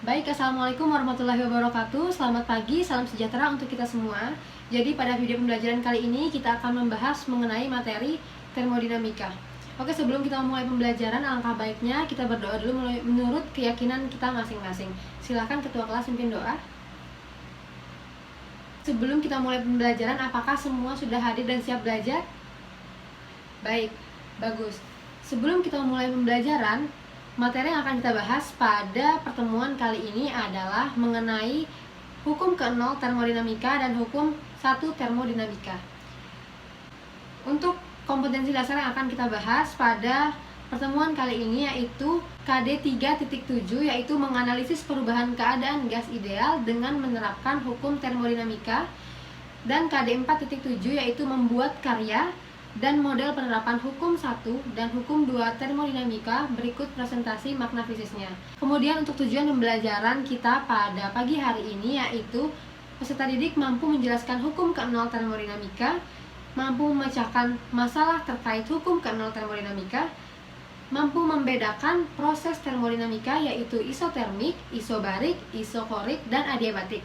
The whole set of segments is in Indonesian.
Baik, Assalamualaikum warahmatullahi wabarakatuh. Selamat pagi, salam sejahtera untuk kita semua. Jadi pada video pembelajaran kali ini kita akan membahas mengenai materi termodinamika. Oke, sebelum kita mulai pembelajaran, alangkah baiknya kita berdoa dulu menurut keyakinan kita masing-masing. Silakan ketua kelas pimpin doa. Sebelum kita mulai pembelajaran, apakah semua sudah hadir dan siap belajar? Baik, bagus. Sebelum kita mulai pembelajaran, materi yang akan kita bahas pada pertemuan kali ini adalah mengenai hukum ke-0 termodinamika dan hukum 1 termodinamika. Untuk kompetensi dasar yang akan kita bahas pada pertemuan kali ini yaitu KD 3.7, yaitu menganalisis perubahan keadaan gas ideal dengan menerapkan hukum termodinamika, dan KD 4.7 yaitu membuat karya dan model penerapan hukum 1 dan hukum 2 termodinamika. Berikut presentasi makna fisiknya. Kemudian untuk tujuan pembelajaran kita pada pagi hari ini yaitu peserta didik mampu menjelaskan hukum ke-0 termodinamika, mampu memecahkan masalah terkait hukum ke-0 termodinamika, mampu membedakan proses termodinamika yaitu isotermik, isobarik, isokorik, dan adiabatik.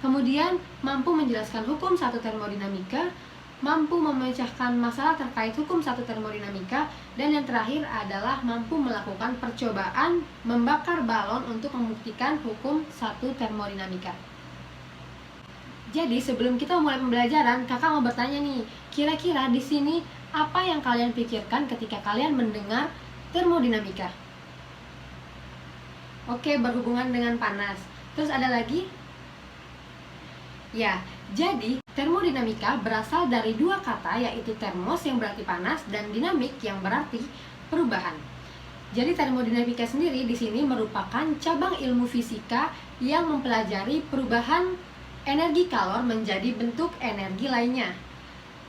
Kemudian mampu menjelaskan hukum 1 termodinamika, mampu memecahkan masalah terkait hukum 1 termodinamika, dan yang terakhir adalah mampu melakukan percobaan membakar balon untuk membuktikan hukum 1 termodinamika. Jadi sebelum kita mulai pembelajaran, kakak mau bertanya nih, kira-kira di sini apa yang kalian pikirkan ketika kalian mendengar termodinamika? Oke, berhubungan dengan panas. Terus ada lagi? Ya, jadi termodinamika berasal dari dua kata, yaitu termos yang berarti panas dan dinamik yang berarti perubahan. Jadi termodinamika sendiri di sini merupakan cabang ilmu fisika yang mempelajari perubahan energi kalor menjadi bentuk energi lainnya.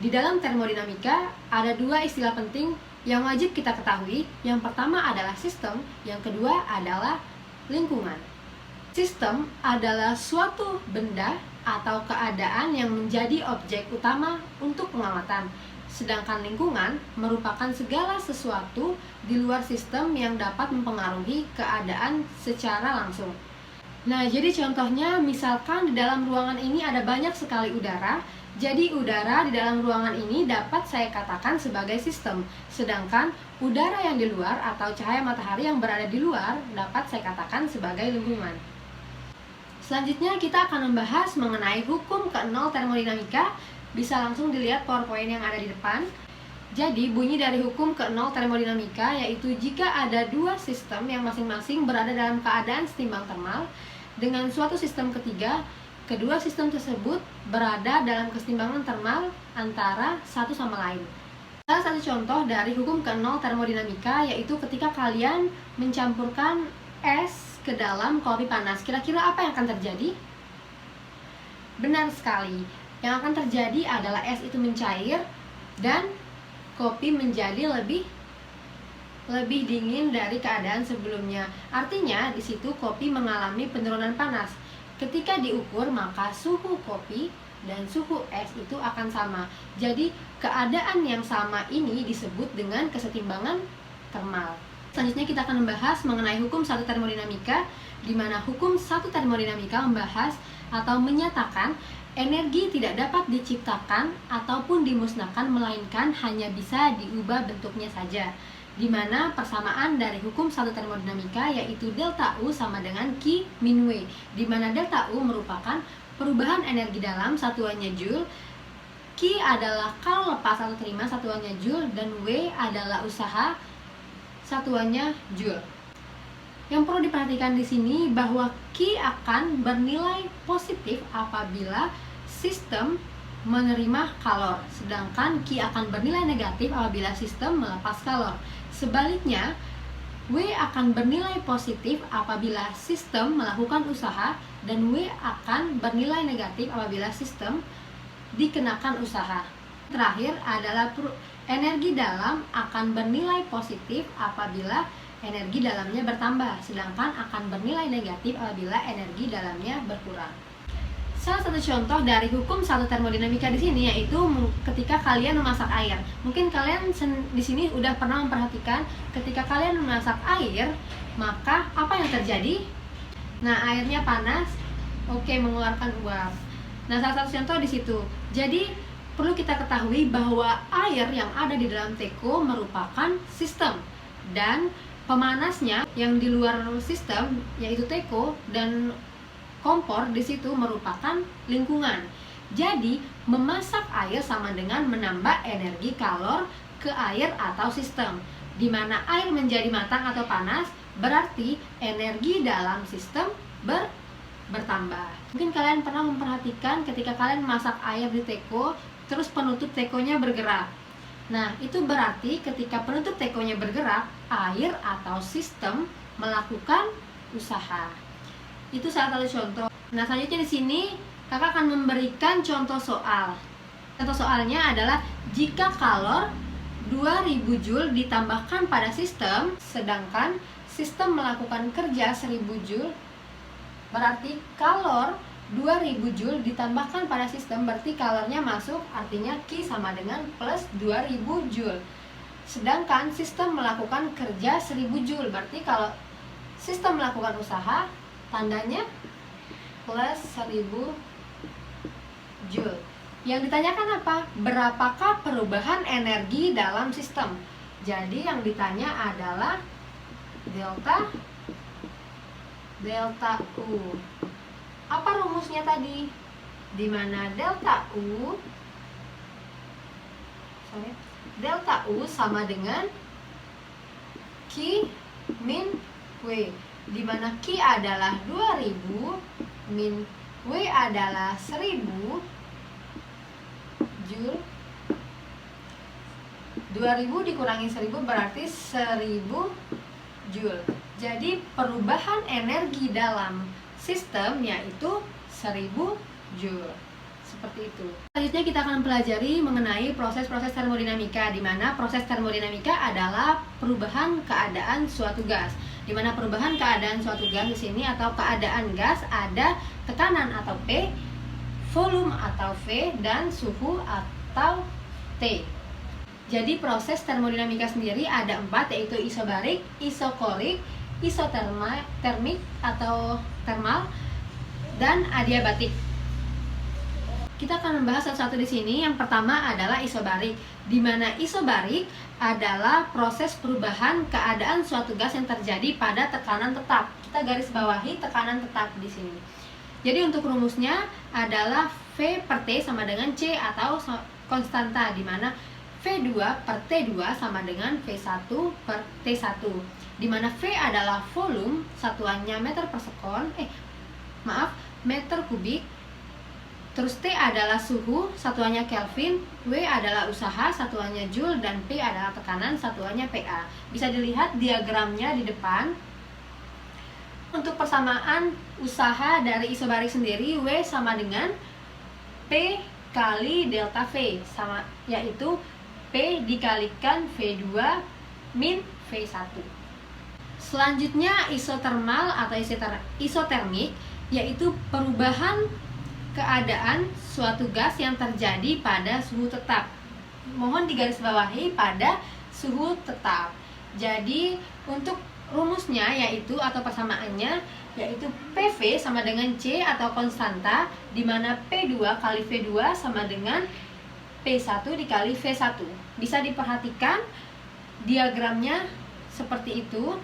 Di dalam termodinamika ada dua istilah penting yang wajib kita ketahui. Yang pertama adalah sistem, yang kedua adalah lingkungan. Sistem adalah suatu benda atau keadaan yang menjadi objek utama untuk pengamatan, sedangkan lingkungan merupakan segala sesuatu di luar sistem yang dapat mempengaruhi keadaan secara langsung. Nah, jadi contohnya misalkan di dalam ruangan ini ada banyak sekali udara, jadi udara di dalam ruangan ini dapat saya katakan sebagai sistem, sedangkan udara yang di luar atau cahaya matahari yang berada di luar dapat saya katakan sebagai lingkungan. Selanjutnya kita akan membahas mengenai hukum ke-0 termodinamika. Bisa langsung dilihat PowerPoint yang ada di depan. Jadi bunyi dari hukum ke-0 termodinamika yaitu jika ada dua sistem yang masing-masing berada dalam keadaan setimbang termal dengan suatu sistem ketiga, kedua sistem tersebut berada dalam kesetimbangan termal antara satu sama lain. Salah satu contoh dari hukum ke-0 termodinamika yaitu ketika kalian mencampurkan es ke dalam kopi panas, kira-kira apa yang akan terjadi? Benar sekali, yang akan terjadi adalah es itu mencair dan kopi menjadi lebih dingin dari keadaan sebelumnya. Artinya di situ kopi mengalami penurunan panas. Ketika diukur maka suhu kopi dan suhu es itu akan sama. Jadi keadaan yang sama ini disebut dengan kesetimbangan termal. Selanjutnya kita akan membahas mengenai hukum 1 termodinamika, di mana hukum 1 termodinamika membahas atau menyatakan energi tidak dapat diciptakan ataupun dimusnahkan, melainkan hanya bisa diubah bentuknya saja. Di mana persamaan dari hukum 1 termodinamika yaitu delta U sama dengan Q min W, di mana delta U merupakan perubahan energi dalam satuannya Joule, Q adalah kalor lepas atau terima satuannya Joule, dan W adalah usaha satuannya Joule. Yang perlu diperhatikan di sini bahwa Q akan bernilai positif apabila sistem menerima kalor, sedangkan Q akan bernilai negatif apabila sistem melepas kalor. Sebaliknya, W akan bernilai positif apabila sistem melakukan usaha, dan W akan bernilai negatif apabila sistem dikenakan usaha. Terakhir adalah energi dalam akan bernilai positif apabila energi dalamnya bertambah, sedangkan akan bernilai negatif apabila energi dalamnya berkurang. Salah satu contoh dari hukum 1 termodinamika di sini yaitu ketika kalian memasak air. Mungkin kalian di sini udah pernah memperhatikan ketika kalian memasak air, maka apa yang terjadi? Nah, airnya panas, oke, mengeluarkan uap. Nah, salah satu contoh di situ. Jadi, perlu kita ketahui bahwa air yang ada di dalam teko merupakan sistem, dan pemanasnya yang di luar sistem yaitu teko dan kompor di situ merupakan lingkungan. Jadi, memasak air sama dengan menambah energi kalor ke air atau sistem. Di mana air menjadi matang atau panas, berarti energi dalam sistem bertambah. Mungkin kalian pernah memperhatikan ketika kalian masak air di teko, terus penutup tekonya bergerak. Nah, itu berarti ketika penutup tekonya bergerak, air atau sistem melakukan usaha. Itu salah satu contoh. Nah, selanjutnya di sini kakak akan memberikan contoh soal. Contoh soalnya adalah jika kalor 2000 Joule ditambahkan pada sistem, sedangkan sistem melakukan kerja 1000 Joule, berarti kalor 2000 Joule ditambahkan pada sistem, berarti kalornya masuk, artinya Q sama dengan plus 2000 Joule. Sedangkan sistem melakukan kerja 1000 Joule, berarti kalau sistem melakukan usaha, tandanya plus 1000 Joule. Yang ditanyakan apa? Berapakah perubahan energi dalam sistem? Jadi yang ditanya adalah delta U. Apa rumusnya tadi? Di mana delta U sama dengan Q min W. Di mana Q adalah 2000 min W adalah 1000 Joule. 2000 dikurangi 1000 berarti 1000 Joule. Jadi perubahan energi dalam sistem yaitu 1000 Joule. Seperti itu. Selanjutnya kita akan pelajari mengenai proses-proses termodinamika, di mana proses termodinamika adalah perubahan keadaan suatu gas. Di mana perubahan keadaan suatu gas di sini atau keadaan gas ada tekanan atau P, volume atau V, dan suhu atau T. Jadi proses termodinamika sendiri ada 4, yaitu isobarik, isokorik, isotermik atau thermal, dan adiabatik. Kita akan membahas satu-satu di sini. Yang pertama adalah isobarik, di mana isobarik adalah proses perubahan keadaan suatu gas yang terjadi pada tekanan tetap. Kita garis bawahi tekanan tetap di sini. Jadi untuk rumusnya adalah V per T sama dengan C atau konstanta, di mana V2 per T2 sama dengan V1 per T1. Di mana V adalah volume, satuannya meter kubik. Terus T adalah suhu, satuannya Kelvin, W adalah usaha, satuannya Joule, dan P adalah tekanan, satuannya PA. Bisa dilihat diagramnya di depan. Untuk persamaan usaha dari isobarik sendiri, W sama dengan P kali delta V, sama, yaitu P dikalikan V2 min V1. Selanjutnya isotermal atau isotermik, yaitu perubahan keadaan suatu gas yang terjadi pada suhu tetap. Mohon digarisbawahi pada suhu tetap. Jadi untuk rumusnya yaitu atau persamaannya yaitu PV sama dengan C atau konstanta, di mana P2 kali V2 sama dengan P1 dikali V1. Bisa diperhatikan diagramnya seperti itu.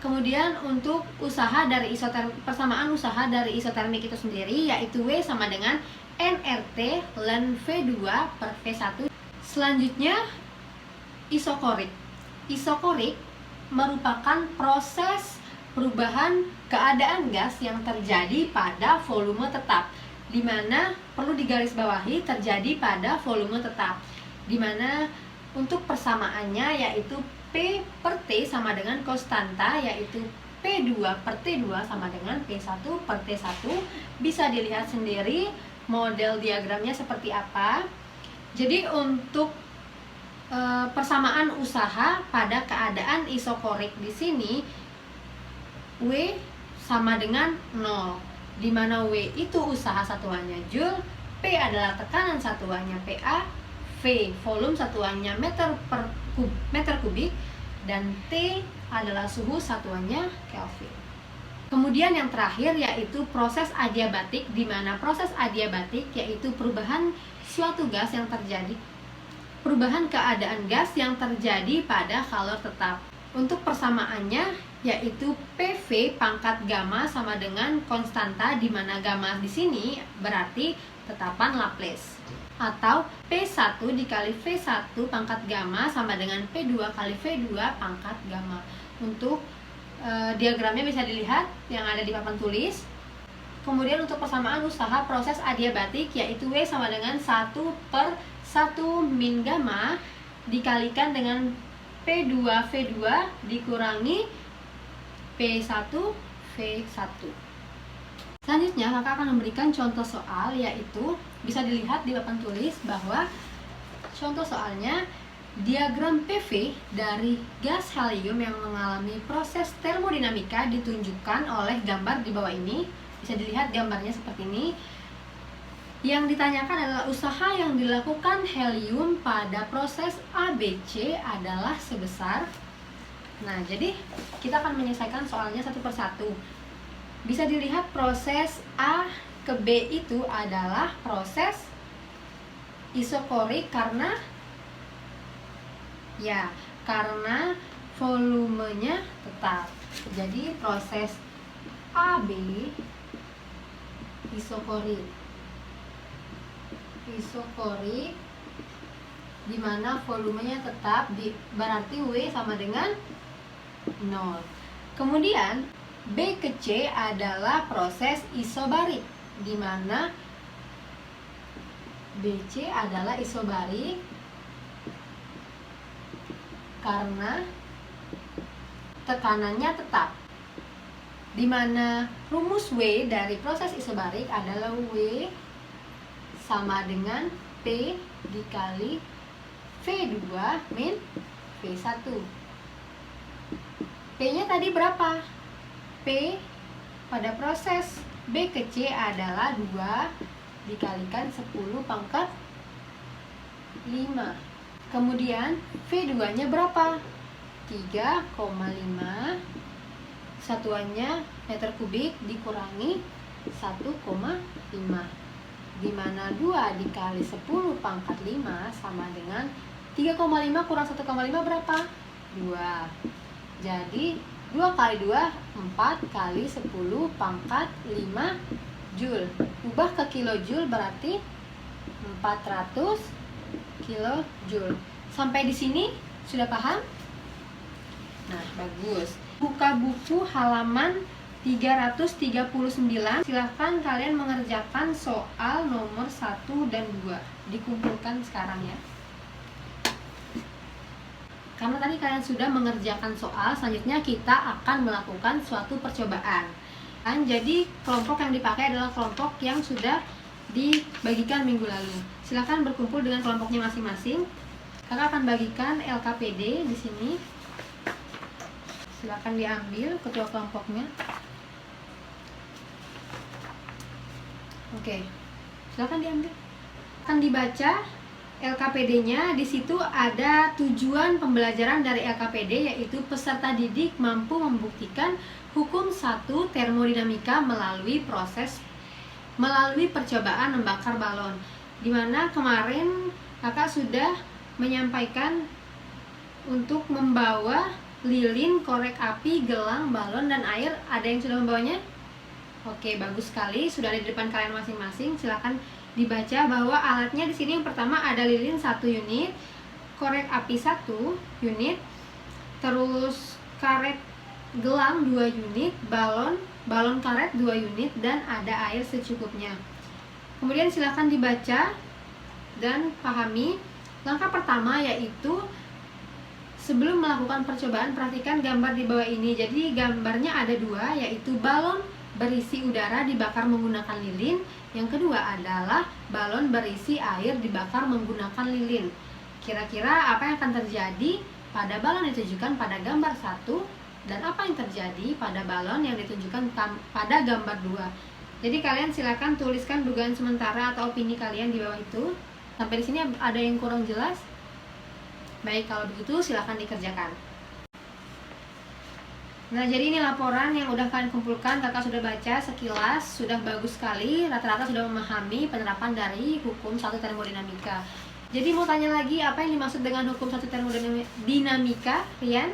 Kemudian untuk usaha dari persamaan usaha dari isotermik itu sendiri yaitu W sama dengan nRT ln V2 per V1. Selanjutnya isokorik. Isokorik merupakan proses perubahan keadaan gas yang terjadi pada volume tetap, di mana perlu digarisbawahi terjadi pada volume tetap, di mana untuk persamaannya yaitu P per T sama dengan konstanta, yaitu P2 per T2 sama dengan P1 per T1. Bisa dilihat sendiri model diagramnya seperti apa. Jadi untuk persamaan usaha pada keadaan isokorik di sini, W sama dengan 0, di mana W itu usaha satuannya Joule, P adalah tekanan satuannya PA, V volume satuannya meter kubik, dan T adalah suhu satuannya Kelvin. Kemudian yang terakhir yaitu proses adiabatik, di mana proses adiabatik yaitu perubahan suatu gas yang terjadi, perubahan keadaan gas yang terjadi pada kalor tetap. Untuk persamaannya yaitu PV pangkat gamma sama dengan konstanta, di mana gamma di sini berarti tetapan Laplace, atau P1 dikali V1 pangkat gamma sama dengan P2 kali V2 pangkat gamma. Untuk diagramnya bisa dilihat yang ada di papan tulis. Kemudian untuk persamaan usaha proses adiabatik yaitu W sama dengan 1/1 min gamma dikalikan dengan P2 V2 dikurangi P1 V1. Selanjutnya kakak akan memberikan contoh soal, yaitu bisa dilihat di papan tulis bahwa contoh soalnya diagram PV dari gas helium yang mengalami proses termodinamika ditunjukkan oleh gambar di bawah ini. Bisa dilihat gambarnya seperti ini. Yang ditanyakan adalah usaha yang dilakukan helium pada proses ABC adalah sebesar. Nah, jadi kita akan menyelesaikan soalnya satu persatu. Bisa dilihat proses A ke B itu adalah proses isokorik karena volumenya tetap. Jadi proses AB isokorik di mana volumenya tetap, berarti W sama dengan 0. Kemudian B ke C adalah proses isobarik, di mana BC adalah isobarik karena tekanannya tetap, di mana rumus W dari proses isobarik adalah W sama dengan P dikali V2 min V1. P-nya tadi berapa? P pada proses B ke C adalah 2 dikalikan 10 pangkat 5. Kemudian V2-nya berapa? 3,5. Satuannya meter kubik dikurangi 1,5. Di mana 2 dikali 10 pangkat 5 sama dengan 3,5 kurang 1,5 berapa? 2. Jadi 2 kali 2, 4 kali 10 pangkat 5 Joule. Ubah ke kilojoule berarti 400 kilojoule. Sampai di sini sudah paham? Nah, bagus. Buka buku halaman 339. Silahkan kalian mengerjakan soal nomor 1 dan 2. Dikumpulkan sekarang ya. Karena tadi kalian sudah mengerjakan soal, selanjutnya kita akan melakukan suatu percobaan. Jadi kelompok yang dipakai adalah kelompok yang sudah dibagikan minggu lalu. Silahkan berkumpul dengan kelompoknya masing-masing. Kakak akan bagikan LKPD di sini. Silahkan diambil ketua kelompoknya. Oke, silahkan diambil. Akan dibaca LKPD-nya. Di situ ada tujuan pembelajaran dari LKPD, yaitu peserta didik mampu membuktikan hukum 1 termodinamika melalui percobaan membakar balon. Dimana kemarin kakak sudah menyampaikan untuk membawa lilin, korek api, gelang, balon, dan air. Ada yang sudah membawanya? Oke, bagus sekali. Sudah ada di depan kalian masing-masing. Silakan dibaca bahwa alatnya di sini yang pertama ada lilin 1 unit, korek api 1 unit, terus karet gelang 2 unit, balon karet 2 unit, dan ada air secukupnya. Kemudian silakan dibaca dan pahami. Langkah pertama yaitu sebelum melakukan percobaan, perhatikan gambar di bawah ini. Jadi gambarnya ada 2, yaitu balon berisi udara dibakar menggunakan lilin. Yang kedua adalah balon berisi air dibakar menggunakan lilin. Kira-kira apa yang akan terjadi pada balon yang ditunjukkan pada gambar 1 dan apa yang terjadi pada balon yang ditunjukkan pada gambar 2. Jadi kalian silakan tuliskan dugaan sementara atau opini kalian di bawah itu. Sampai di sini ada yang kurang jelas? Baik, kalau begitu silakan dikerjakan. Nah, jadi ini laporan yang udah kalian kumpulkan, kakak sudah baca sekilas, sudah bagus sekali, rata-rata sudah memahami penerapan dari hukum satu termodinamika. Jadi mau tanya lagi, apa yang dimaksud dengan hukum satu termodinamika, Rian?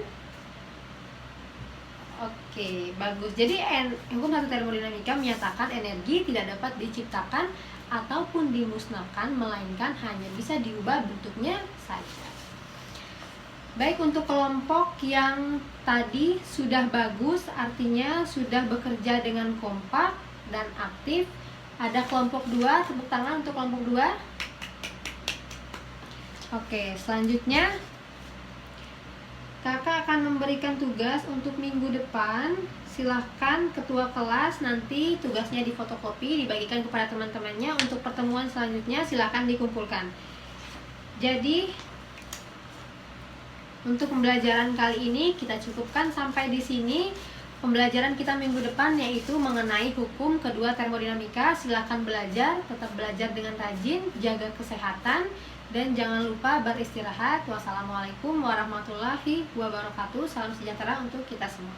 Oke, bagus. Jadi hukum satu termodinamika menyatakan energi tidak dapat diciptakan ataupun dimusnahkan, melainkan hanya bisa diubah bentuknya saja. Baik, untuk kelompok yang tadi sudah bagus, artinya sudah bekerja dengan kompak dan aktif. Ada kelompok 2, tepuk tangan untuk kelompok 2. Oke, selanjutnya kakak akan memberikan tugas untuk minggu depan. Silahkan ketua kelas nanti tugasnya difotokopi, dibagikan kepada teman-temannya. Untuk pertemuan selanjutnya silahkan dikumpulkan. Jadi untuk pembelajaran kali ini kita cukupkan sampai di sini. Pembelajaran kita minggu depan yaitu mengenai hukum kedua termodinamika. Silahkan belajar, tetap belajar dengan rajin, jaga kesehatan, dan jangan lupa beristirahat. Wassalamualaikum warahmatullahi wabarakatuh. Salam sejahtera untuk kita semua.